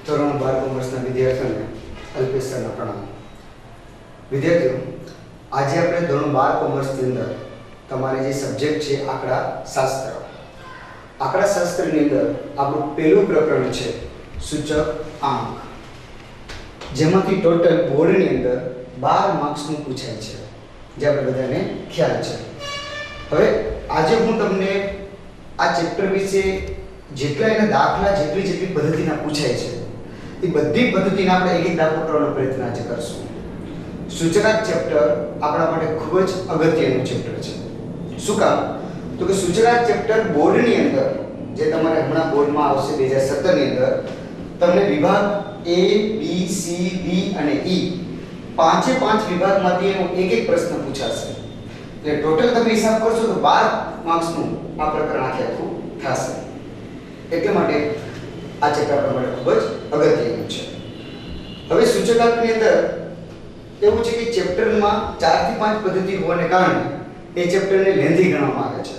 ધોરણ 12 કોમર્સના વિદ્યાર્થીઓને અલ્પેશ સરના પ્રણામ. વિદ્યાર્થીઓ, આજે આપણે ધોરણ 12 કોમર્સની અંદર તમારે જે સબ્જેક્ટ છે આંકડાશાસ્ત્ર. આંકડાશાસ્ત્રની અંદર આપણું પહેલું પ્રકરણ છે સૂચક આંક, જેમાંથી ટોટલ બોર્ડની અંદર 12 માર્ક્સનું પૂછાય છે, જે આપણે બધાને ખ્યાલ છે. હવે આજે હું તમને આ ચેપ્ટર વિશે જેટલા એના દાખલા જેટલી પદ્ધતિના પૂછાય છે એ બધી પદ્ધતિના આપણે એક એક દાખલો કરવાનો પ્રયત્ન આજે કરશું. સૂચકાંક ચેપ્ટર આપણા માટે ખૂબ જ અગત્યનું ચેપ્ટર છે. શું કામ? તો કે સૂચકાંક ચેપ્ટર બોર્ડની અંદર જે તમારે હમણાં બોર્ડમાં આવશે 2017 ની અંદર તમને વિભાગ A, B, C, D અને E પાંચે પાંચ વિભાગમાંથી એનો એક એક પ્રશ્ન પૂછાશે. એટલે ટોટલ તમે હિસાબ કરશો તો 12 માર્ક્સનું આ પ્રકરણ આખું થશે. એટલા માટે આ ચેપ્ટર આપણા માટે ખૂબ જ અગત્યનું છે. હવે સૂચકાંકની અંદર એવું છે કે ચેપ્ટરમાં 4 થી 5 પદ્ધતિ હોવાને કારણે એ ચેપ્ટરને લેન્ધી ગણવામાં આવે છે.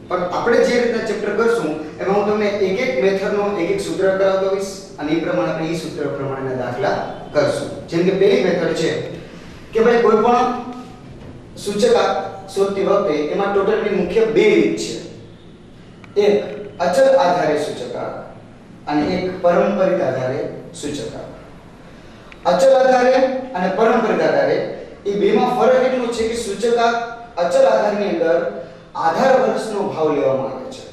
પણ આપણે જે રીતના ચેપ્ટર કરશું એમાં હું તમને એક એક મેથડનો એક એક સૂત્ર કરાવતો હોઈશ અને એ પ્રમાણે આપણે એ સૂત્ર પ્રમાણેના દાખલા કરશું. જેમ કે પહેલી મેથડ છે કે ભાઈ કોઈ પણ સૂચકાંક શોધતી વખતે એમાં ટોટલ મુખ્ય બે રીત છે. એક અચલ આધારે સૂચકાંક અને એક પરંપરિત આધારે સૂચકાંક. અચલ આધારે અને પરંપરિત આધારે એ બેમાં ફરક એટલો છે કે સૂચકાંક અચલ આધારની અંદર આધાર વર્ષનો ભાવ લેવામાં આવે છે.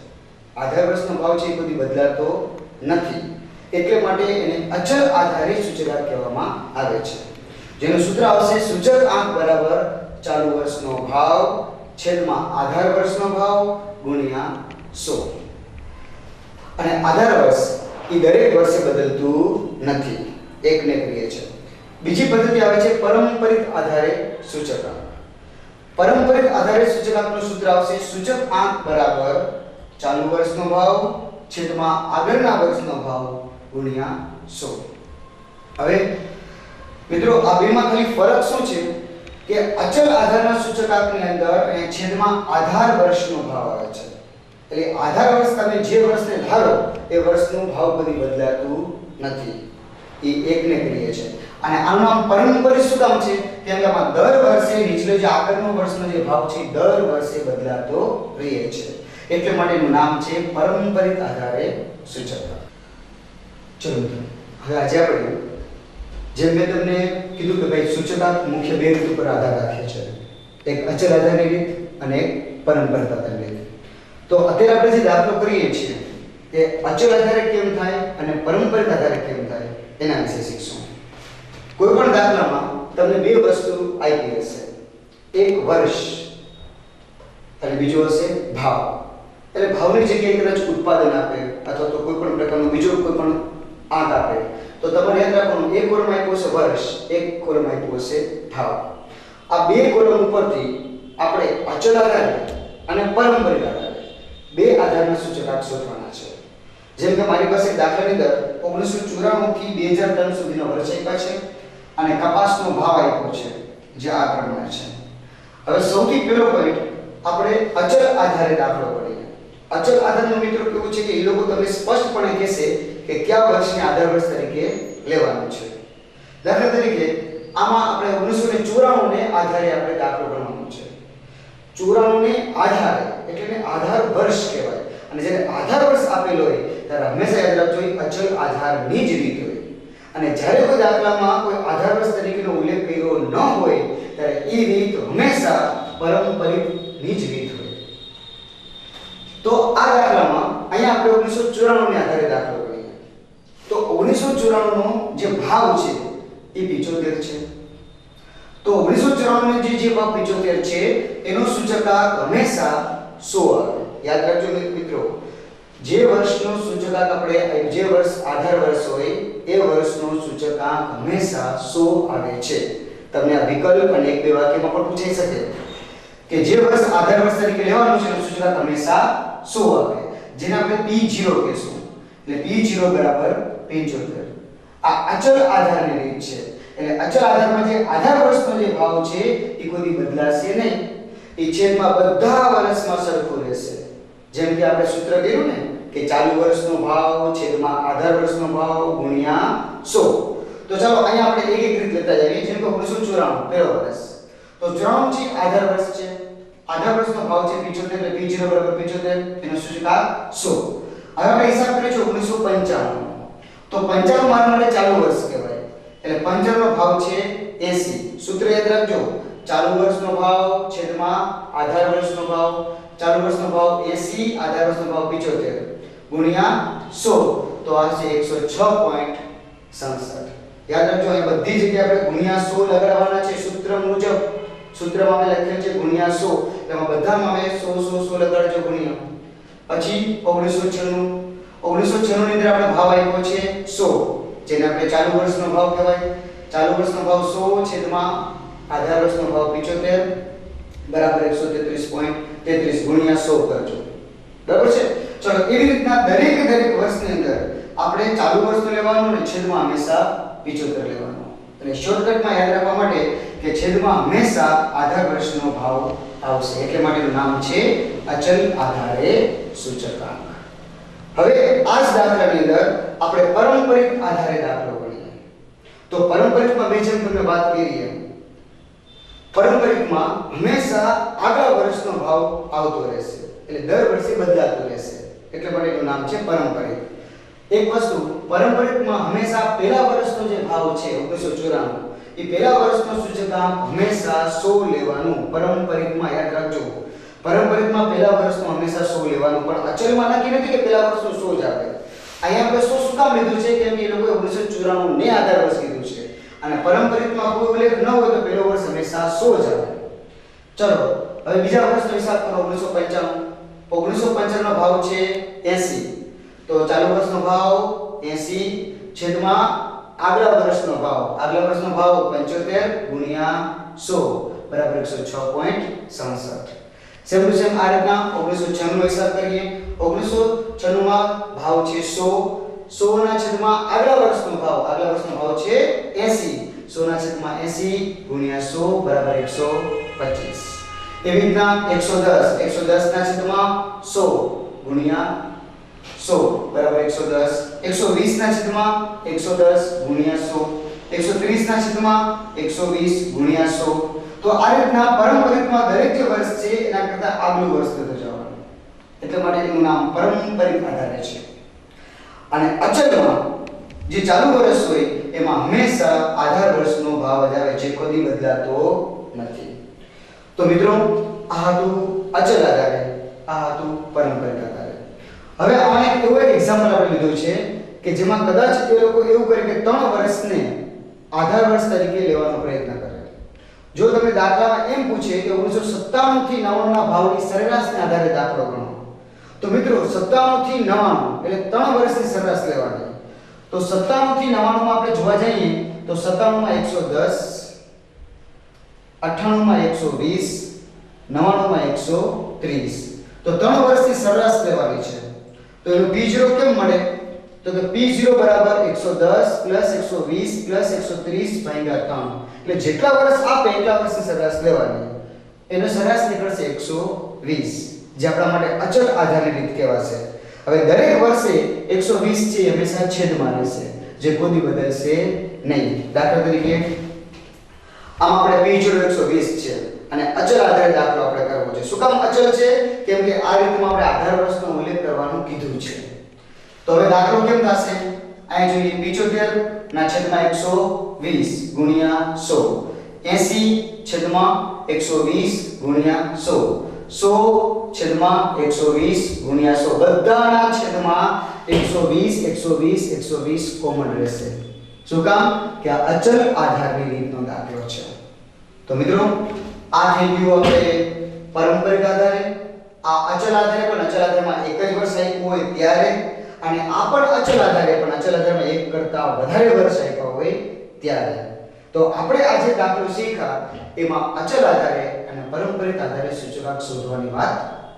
આધાર વર્ષનો ભાવ છે એ કદી બદલાતો નથી, એટલે માટે એને અચલ આધારે સૂચકાંક કહેવામાં આવે છે. જેનું સૂત્ર આવશે સૂચકાંક બરાબર ચાલુ વર્ષનો ભાવ છેદમાં આધાર વર્ષનો ભાવ ગુણ્યા 100. અને આધાર વર્ષ એ દરેક વર્ષે બદલતું નથી, એકને કરીએ છે. બીજી પદ્ધતિ આવે છે પરંપરિત આધારે સૂચકાંક. પરંપરિત આધારે સૂચકાંકનું સૂત્ર આવશે સૂચકાંક બરાબર ચાલુ વર્ષનો ભાવ છેદમાં આગળના વર્ષનો ભાવ ગુણ્યા 100. હવે મિત્રો આ બેમાં ખાલી ફરક શું છે કે અચલ આધારના સૂચકાંકની અંદર અહીંયા છેદમાં આધાર વર્ષનો ભાવ આવે છે. એટલે આધાર વર્ષ તમે જે વર્ષને ધારો એ વર્ષનું ભાવ કદી બદલાતું નથી, એ એકને કરીએ છે. અને આનું નામ પરંપરિત શું કામ છે? કેમ કે આમાં દર વર્ષે નીચલો જે આગળનો વર્ષનો જે ભાવ છે દર વર્ષે બદલાતો રહે છે, એટલે માટે એનું નામ છે પરંપરિત આધારે સૂચકાંક. ચલો મિત્રો, હવે આજે આપણે જેમ મેં તમને કીધું કે ભાઈ સૂચકાંક મુખ્ય બે રીત ઉપર આધાર રાખે છે, એક અચલ આધારની રીત અને એક પરંપરિત આધારની રીત. તો અત્યારે આપણે જે દાખલો કરીએ છીએ એ અચલ આધારે કેમ થાય અને પરંપરિત આધારે કેમ થાય એના વિશે શીખશું. કોઈ પણ દાખલામાં તમને બે વસ્તુ આપી હશે, એક વર્ષ અને બીજો હશે ભાવ. એટલે ભાવની જગ્યાએ કદાચ ઉત્પાદન આપે અથવા તો કોઈ પણ પ્રકારનો બીજો કોઈ પણ આંક આપે તો તમારે યાદ રાખવાનું એક કોલમ આપ્યો હશે વર્ષ, એક કોલમ આપ્યો હશે ભાવ. આ બે કોલમ ઉપરથી આપણે અચલ આધારે અને પરંપરિત આધારે બે આધારના સૂચકાંક શોધવાના છે. જેમ કે મારી પાસે દાખલાની અંદર 1994 થી 2003 સુધીનો વર્ષ આપ્યા છે અને કપાસનો ભાવ આપ્યો છે જે આ પ્રમાણે છે. હવે સૌથી પહેલો પોઈન્ટ આપણે અચલ આધારે દાખલો કરીએ. અચલ આધારનો મિત્રો કેવું છે કે એ લોકો તમને સ્પષ્ટપણે કહેશે કે કયા વર્ષને આધાર વર્ષ તરીકે લેવાનું છે. દાખલા તરીકે આમાં આપણે 1994 ને આધારે આપણે દાખલો ગણવાનો છે. 94 ને આધારે એટલે આધાર વર્ષ કહેવાય. અને જ્યારે આધાર વર્ષ આપેલો હોય ત્યારે હંમેશા યાદ રાખજો એ અચલ આધારની જ રીત હોય. અને જ્યારે કોઈ દાખલામાં કોઈ આધાર વર્ષ તરીકેનો ઉલ્લેખ કર્યો ન હોય ત્યારે એ રીત હંમેશા પરંપરિતની જ રીત હોય. તો આ દાખલામાં અહીંયા આપણે 1994 ને આધારે દાખલો કરીએ તો 1994 નો જે ભાવ છે એ 75 છે. તો 1994 નો જે ભાવ 75 છે એનો સૂચકાંક હંમેશા 100 આવે. યાદ રાખજો મિત્રો, જે વર્ષનો સૂચકાંક આપણે જે વર્ષ આધાર વર્ષ હોય એ વર્ષનો સૂચકાંક હંમેશા 100 આવે છે. તમને આ વિકલ્પ અને એક બે વાક્યમાં પણ પૂછાઈ શકે કે જે વર્ષ આધાર વર્ષ તરીકે લેવાનું છે એનું સૂચકાંક હંમેશા 100 આવે, જેને આપણે P0 કહેશું. એટલે P0 બરાબર 75. આ અચલ આધારની રીત છે. એટલે અચલ આધારમાં જે આધાર વર્ષનો જે ભાવ છે એ કોઈ બદલાશે નહીં, એ છેદમાં બધા વર્ષમાં સરખું રહેશે. જેમ કે આપણે સૂત્ર કર્યું ને કે ચાલુ વર્ષનો ભાવ છેદમાં આધાર વર્ષનો ભાવ ગુણ્યા 100. તો ચાલો અહીંયા આપણે એક એક રીત લેતા જઈએ. જેમ કે 1994 પહેલો વર્ષ, તો 94 છે આધાર વર્ષ છે, આધાર વર્ષનો ભાવ છે 75 એટલે p0 બરાબર 75 એનો સૂચકાંક 100. હવે આપણે હિસાબ કરીએ છીએ 1995, તો 95 મારા માટે ચાલુ વર્ષ કહેવાય એટલે 95 નો ભાવ છે 80. સૂત્ર યાદ રાખજો, ચાલુ વર્ષનો ભાવ છેદમાં આધાર વર્ષનો ભાવ, ચાલુ વર્ષનો ભાવ 80, આધાર વર્ષનો ભાવ 75 ગુણ્યા 100, તો આ છે 106.67. યાદ રાખજો અહીં બધી જગ્યાએ આપણે ગુણ્યા 100 લગાડવાના છે સૂત્ર મુજબ. સૂત્રમાં અમે લખેલ છે ગુણ્યા 100, એમાં બધામાં અમે 100 લગાડજો ગુણ્યા. પછી 1996 ની અંદર આપણે ભાવ આપ્યો છે 100, જેને આપણે ચાલુ વર્ષનો ભાવ કહેવાય. ચાલુ વર્ષનો ભાવ 100 છેદમાં આધાર વર્ષનો ભાવ 75 બરાબર 133.33 ગુણ્યા 100 કરજો. બરાબર છે. ચલો એવી રીતના દરેક વર્ષની અંદર આપણે ચાલુ વર્ષનો લેવાનું અને છેદમાં હંમેશા 75 લેવાનો. એટલે શોર્ટકટમાં યાદ રાખવા માટે કે છેદમાં હંમેશા આધાર વર્ષનો ભાવ આવશે, એટલે માટેનું નામ છે અચલ આધારે સૂચકાંક. હવે આ જ દાખલાની અંદર આપણે પારંપરિક આધારે દાખલો ગણીએ. તો પારંપરિકમાં મેં જેમ તમને વાત કરી એમ પારંપરિકમાં હંમેશા આગલા વર્ષનો ભાવ આવતો રહેશે, એટલે દર વર્ષે બદલાતો રહેશે, એટલે માટેનું નામ છે પારંપરિક. એક વસ્તુ પારંપરિકમાં હંમેશા પહેલા વર્ષનો જે ભાવ છે 1994, એ પહેલા વર્ષનો સૂચકાંક હંમેશા 100 લેવાનું. પારંપરિકમાં યાદ રાખજો, પારંપરિકમાં પહેલા વર્ષનો હંમેશા 100 લેવાનું. પણ અચલમાં નક્કી નથી કે પહેલા વર્ષનો 100 જ આવે. અહીંયા આપણે 100 શું કામ લીધું છે કેમ કે એ લોકોએ 1994 ને આધાર વર્ષ કીધું છે, અને પારંપરિકમાં કોઈ ઉલ્લેખ ન હોય તો પહેલો વર્ષ હંમેશા 100 જ આવે. ચલો હવે બીજા વર્ષનો હિસાબ કરો. 1995 નો ભાવ છે 80, તો ચાલુ વર્ષનો ભાવ 80 છેદમાં આગલા વર્ષનો ભાવ 75 ગુણ્યા 100 બરાબર 106.67. સેમ ટુ સેમ આ રીતના 1996 નો હિસાબ કરીએ. 1996 માં ભાવ છે 100 ના છેદમાં આગલા વર્ષનો ભાવ છે 80, 100 ના છેદમાં 80 ગુણ્યા 100 બરાબર 125. એવી રીતના 110 ના છેદમાં 100 ગુણ્યા 100 બરાબર 110, 120 ના છેદમાં 110 ગુણ્યા 100, 130 ના છેદમાં 120 ગુણ્યા 100. તો આ રીતના પારંપરિકમાં દરેક જે વર્ષ છે એના કરતા આગલું વર્ષ થતું જવાનું, એટલે માટે એનું નામ પારંપરિક આધારે છે. અને અચલમાં જે ચાલુ વર્ષ હોય એમાં હંમેશા આધાર વર્ષનો ભાવ જ આવે, જે કદી બદલાતો નથી. તો મિત્રો આ હતું અચલ આધારે, આ હતું પારંપરિક આધારે. હવે આમાં એક એવું એક્ઝામ્પલ આપણે લીધું છે કે જેમાં કદાચ એ લોકો એવું કરે કે 3 વર્ષને આધાર વર્ષ તરીકે લેવાનો પ્રયત્ન કરે. જો તમે દાખલામાં એમ પૂછે કે 1997 થી 99 ના ભાવની સરેરાશને આધારે દાખલો ગણો, તો મિત્રો 97 થી 99 એટલે 3 વર્ષની સરેરાશ લેવાની. તો 97 થી 99 માં આપણે જોવા જઈએ તો 97 માં 110, 98 માં 120, 99 માં 130. તો 3 વર્ષની સરેરાશ લેવાની છે. તો એનું p0 કેમ મળે? તો કે p0 બરાબર 110 120 130 ભાગ્યા 3. એટલે જેટલા વર્ષ આપે એટલા વર્ષની સરેરાશ લેવાની. એનો સરેરાશ નીકળશે 120, જે આપણા માટે અચલ આધારની રીત કહેવાશે. હવે દરેક વર્ષે 120 છે હંમેશા છેદમાં રહેશે, જે કોઈ બદલશે નહીં. દાખલા તરીકે આમ આપણે p0 120 છે અને અચલ આધારે દાખલો આપણે કરવો છે. શું કામ અચલ છે? કેમ કે આ રીતમાં આપણે આધાર વર્ષનો ઉલ્લેખ કરવાનું કીધું છે. તો હવે દાખલો કેમ થશે? અહીં જોઈએ 75 ના છેદમાં 120 ગુણ્યા 100, 80 છેદમાં 120 ગુણ્યા 100, 100 છેદમાં 120 ગુણ્યા 100. બધાના છેદમાં 120 120 120 કોમન રહેશે. શું કામ? કે આ અચલ આધારની રીતનો દાખલો છે. તો મિત્રો આ થઈ ગયું આપણે પારંપરિક આધારે. આ અચલ આધારે પણ અચલ આધારમાં એક જ વર્ષ આપ્યું હોય ત્યારે, અને આ પણ અચલ આધારે પણ અચલ આધારમાં એક કરતા વધારે વર્ષ આપ્યા હોય ત્યારે. તો આપણે આજે દાખલો શીખ્યા એમાં અચલ આધારે અને પારંપરિક આધારે સૂચકાંક શોધવાની વાત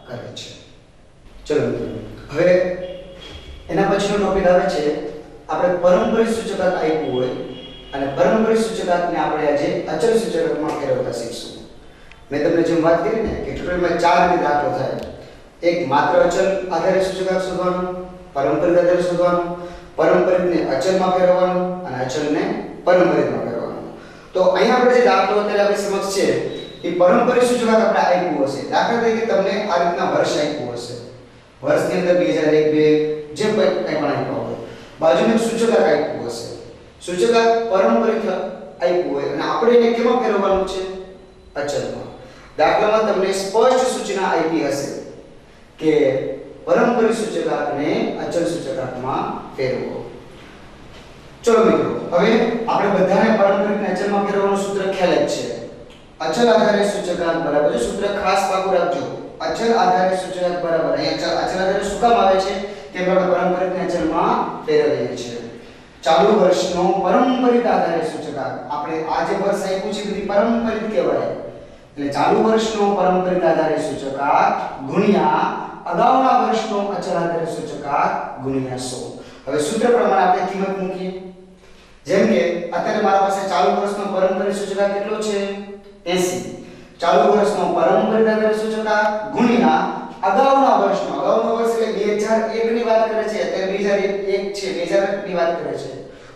કરે છે. ચલો મિત્રો હવે એના પછીનો ટોપિક આવે છે આપણે પારંપરિક સૂચકાંક આપ્યું હોય અને પારંપરિક સૂચકાંકને આપણે આજે અચલ સૂચકાંકમાં ફેરવતા શીખશું. મેં તમને જેમ વાત કરી ને કે ટ્યુટોરિયલમાં 4 રીતે દાખલો થાય. એક માત્ર અચલ આધારે સૂચકાંક શોધવાનું, પારંપરિક આધારે શોધવાનું, પારંપરિકને અચલમાં ફેરવવાનું અને અચલને પારંપરિકમાં ફેરવવાનું. તો અહીંયા આપણે જે દાખલો અત્યારે આપણી સમક્ષ છે એ પારંપરિક સૂચકાંક આપણે આપ્યું હશે. દાખલા તરીકે તમને આ રીતના વર્ષ આપ્યું હશે. વર્ષની અંદર 2001 2 જે કંઈ પણ આપ્યું હોય. બાજુમાં સૂચકાંક આપ્યું હશે. સૂચકાંક પારંપરિક આપ્યું હોય અને આપણે એને કેમાં ફેરવવાનું છે? અચલમાં. દાખલામાં તમને સ્પષ્ટ સૂચના આપી હશે કે પારંપરિક સૂચકાંકને અચલ સૂચકાંકમાં ફેરવો. ચલો મિત્રો, હવે આપણે બધાને પારંપરિકને અચલમાં ફેરવવાનું સૂત્ર ખ્યાલ જ છે. અચલ આધારે સૂચકાંક બરાબર છે. સૂત્ર ખાસ પાકું રાખજો. અચલ આધારે સૂચકાંક બરાબર. અહીંયા અચલ આધારે શું કામ આવે છે? કેમ કે આપણે પારંપરિકને અચલમાં ફેરવીએ છીએ. ચાલુ વર્ષનો પારંપરિક આધારે સૂચકાંક, આપણે આ જે વર્ષ આપ્યું છે બધી પારંપરિક કહેવાય. એટલે ચાલુ વર્ષનો પારંપરિક આધારે સૂચકાંક ગુણ્યા અગાઉના વર્ષનો અચલ આધારે સૂચકાંક ગુણ્યા 100. હવે સૂત્ર પ્રમાણે આપણે કિંમત મૂકીએ. જેમ કે અત્યારે મારા પાસે ચાલુ વર્ષનો પારંપરિક સૂચકાંક કેટલો છે? 80. ચાલુ વર્ષનો પારંપરિક આધારે સૂચકાંક ગુણ્યા અગાઉના વર્ષનો, અગાઉનો વર્ષ એટલે 2001 ની વાત કરે છે. અત્યારે 2001 છે, 2001 ની વાત કરે છે.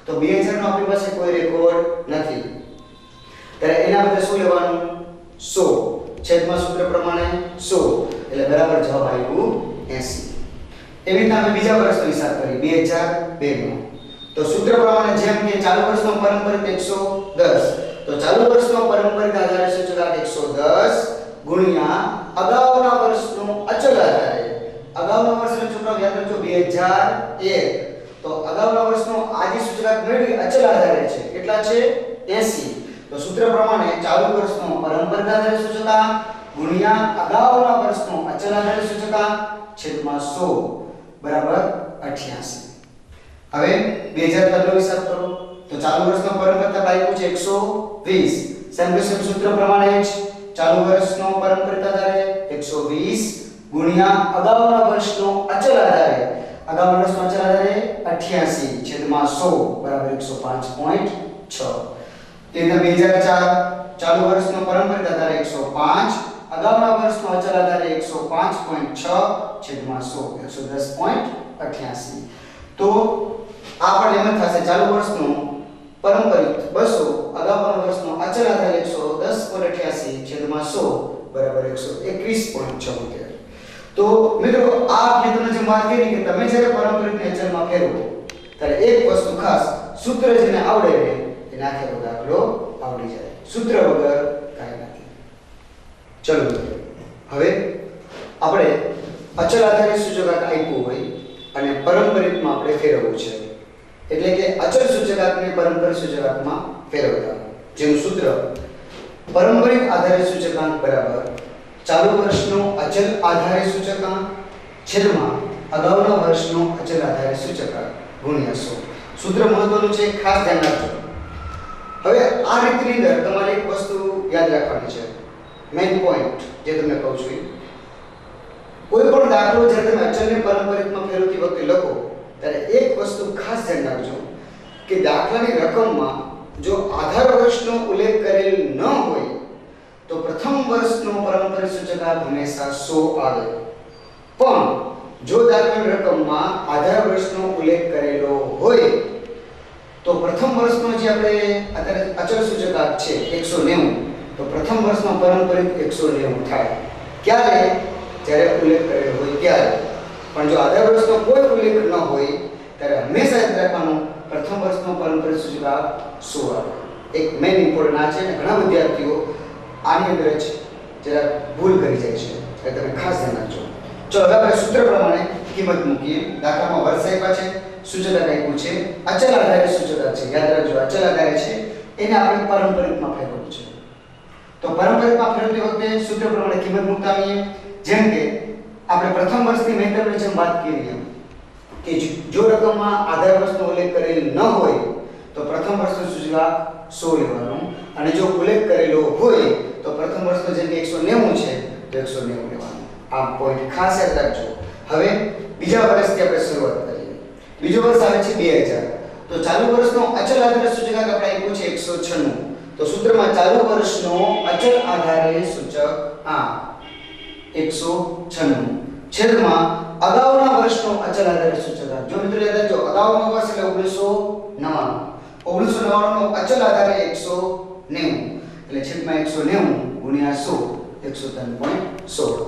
તો 2000 નો આપણી પાસે કોઈ રેકોર્ડ નથી. ત્યારે એના બદલે શું લેવાનું? 100 છેદમાં સૂત્ર પ્રમાણે 100 એટલે બરાબર જવાબ આવ્યું 80. એવી રીતના આપણે બીજા વર્ષનો હિસાબ કરી 2002 નો. તો સૂત્ર પ્રમાણે જેમ કે ચાલુ વર્ષનો પારંપરિક 110, તો ચાલુ વર્ષનો પારંપરિક આધારે સૂચકાંક 110 ગુણ્યા અગાઉના વર્ષનો અચલ આધારે. અગાઉના વર્ષનો છોકરાઓ યાદ રાખજો 2001. તો અગાઉના વર્ષનો આ જે સૂચકાંક મેળવી અચલ આધારે છે કેટલા છે? 80. તો સૂત્ર પ્રમાણે ચાલુ વર્ષનો પારંપરિક આધારે સૂચકાંક ગુણ્યા અગાઉના વર્ષનો અચલ આધારે સૂચકાંક છેદમાં 100 બરાબર 88. હવે 2003 નો હિસાબ કરો. તો ચાલુ વર્ષનો પારંપરિક આપ્યું છે 120. સેમ સૂત્ર પ્રમાણે જ ચાલુ વર્ષનો પારંપરિક આધારે 120 ગુણ્યા અગાઉના વર્ષનો અચલ આધારે, અગાઉના વર્ષનો અચલ આધારે 88 છેદમાં 100 બરાબર 105.6. તેના 2004 ચાલુ વર્ષનો પારંપરિક આધારે 105, અગાઉના વર્ષનો અચલ આધારે 105.6 છેદમાં 100 110.88. તો આ પણ એમ જ થશે. ચાલુ વર્ષનો પારંપરિક 200, અગાઉના વર્ષનો અચલ આધારે 110.88 છેદમાં 100 બરાબર 121.76. તો મિત્રો આ મેં તમને જે વાત કરી કે તમે જ્યારે પારંપરિકને અચલમાં ફેરવો ત્યારે એક વસ્તુ ખાસ, સૂત્ર જેને આવડે એને આખો દાખલો આવડી જાય. સૂત્ર વગર કાંઈ નથી. ચલો હવે આપણે અચલ આધારે સૂચકાંક આપ્યું હોય અને પારંપરિકમાં આપણે ફેરવવું છે. એટલે કે અચલ સૂચકાંકને પારંપરિક સૂચકાંકમાં ફેરવતા, જેનું સૂત્ર પારંપરિક આધારે સૂચકાંક બરાબર ચાલુ વર્ષનો અચલ આધારે સૂચકાંક છેદમાં અગાઉના વર્ષનો અચલ આધારે સૂચકાંક ગુણ્યા 100. સૂત્ર મહત્વનું છે, ખાસ ધ્યાન રાખજો. હવે આ રીતની અંદર તમારે એક વસ્તુ યાદ રાખવાની છે, મેઇન પોઈન્ટ જે તમને કહું છું. કોઈ પણ દાખલો જ્યારે તમે અચલને પારંપરિકમાં ફેરવતી વખતે લખો ત્યારે એક વસ્તુ ખાસ ધ્યાન રાખજો કે દાખલાની રકમમાં જો આધાર વર્ષનો ઉલ્લેખ કરેલ ન હોય તો પ્રથમ વર્ષનો પારંપરિક સૂચકાંક હંમેશા 100 આવે. પણ જો દાખલાની રકમમાં આધાર વર્ષનો ઉલ્લેખ કરેલો હોય તો પ્રથમ વર્ષનો જે આપણે અત્યારે અચલ સૂચકાંક છે 190, તો પ્રથમ વર્ષનો પારંપરિક 190 થાય. ક્યારે? જ્યારે ઉલ્લેખ કરેલો હોય ત્યારે. પણ જો આધાર વર્ષનો કોઈ ઉલ્લેખ ન હોય ત્યારે હંમેશા યાદ રાખવાનું પ્રથમ વર્ષનો પારંપરિક સૂચકાંક 100 આવે. એક મેઇન ઇમ્પોર્ટન્ટ આ છે અને ઘણા વિદ્યાર્થીઓ આની અંદર જ જરા ભૂલ કરી જાય છે, એટલે તમે ખાસ ધ્યાન રાખજો. ચલો હવે આપણે સૂત્ર પ્રમાણે કિંમત મૂકીએ. દાખલામાં વર્ષ આપ્યા છે, સૂચકાંક આપ્યું છે, અચલ આધારે સૂચકાંક છે. યાદ રાખજો અચલ આધારે છે, એને આપણે પારંપરિકમાં ફેરવવું છે. તો પારંપરિકમાં ફેરવતી વખતે સૂત્ર પ્રમાણે કિંમત મૂકતા આવીએ. જેમ કે આપણે પ્રથમ વર્ષની મેથડની જેમ વાત કરી કે જો રકમમાં આધાર વર્ષનો ઉલ્લેખ કરેલ ન હોય તો પ્રથમ વર્ષનું સૂચકાંક 100 લેવાનું, અને જો ઉલ્લેખ કરેલો હોય તો પ્રથમ વર્ષનો જેમ કે 190 છે તો 190 લેવાનું. આ પોઈન્ટ ખાસ યાદ રાખજો. હવે બીજા વર્ષથી આપણે શરૂઆત કરીએ. બીજો વર્ષ આવે છે 2000. તો ચાલુ વર્ષનો અચલ આધારે સૂચકાંક આપણે આપ્યું છે 196. તો સૂત્રમાં ચાલુ વર્ષનો અચલ આધારે સૂચકાંક 196 છેદમાં અગાઉના વર્ષનો અચલ આધારિત સૂચકાંક. જો મિત્રો યાદ રાખજો, અગાઉનો વર્ષ એટલે 1999. 1999 નો અચલ આધાર 190 એટલે છેદમાં 190 ગુણ્યા 100 103.16.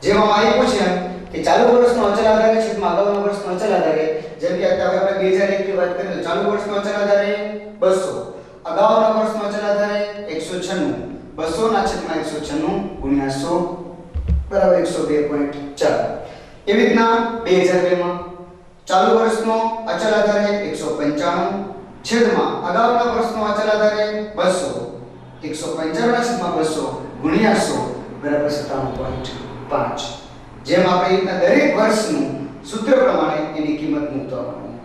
જેમાં આપ્યું છે કે ચાલુ વર્ષનો અચલ આધાર છેદમાં અગાઉના વર્ષનો અચલ આધાર, જેમ કે અત્યારે આપણે 2001 ની વાત કરીએ તો ચાલુ વર્ષનો અચલ આધાર 200, અગાઉના વર્ષનો અચલ આધાર 196, 200 ના છેદમાં 196 ગુણ્યા 100 બરાબર 102.4. એવી રીતના 2002 માં ચાલુ વર્ષનો અચલ આધાર 195 છેદમાં અગાઉના વર્ષનો અચલ આધાર 200, 195 ના છેદમાં 200 ગુણ્યા 100 બરાબર 97.5. જેમ આપણે રીતના દરેક વર્ષનું સૂત્ર પ્રમાણે એની કિંમત મૂકવાની.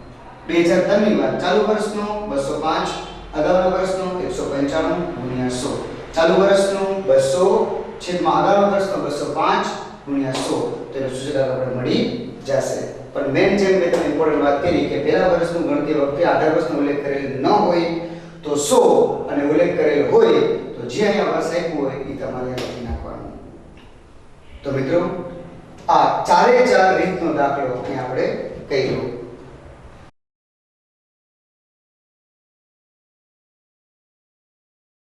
2003 ની વાત, ચાલુ વર્ષનો 205, અગાઉના વર્ષનો 195 ગુણ્યા 100, ચાલુ વર્ષનો 200 છેદમાં અગાઉના વર્ષનો 205 ગુણ્યા 100, તેનો સૂચકાંક આપણે મળી જશે. પણ મેન જેમ મેં તમને ઇમ્પોર્ટન્ટ વાત કરી કે પહેલા વર્ષનું ગણતી વખતે આધાર વર્ષનો ઉલ્લેખ કરેલ ન હોય તો 100 અને ઉલ્લેખ કરેલ હોય તો જે અહીંયા વર્ષ આપ્યું હોય એ તમારે લખી નાખવાનું. તો મિત્રો આ ચારે ચાર રીતનો દાખલો અહીં આપણે કર્યો.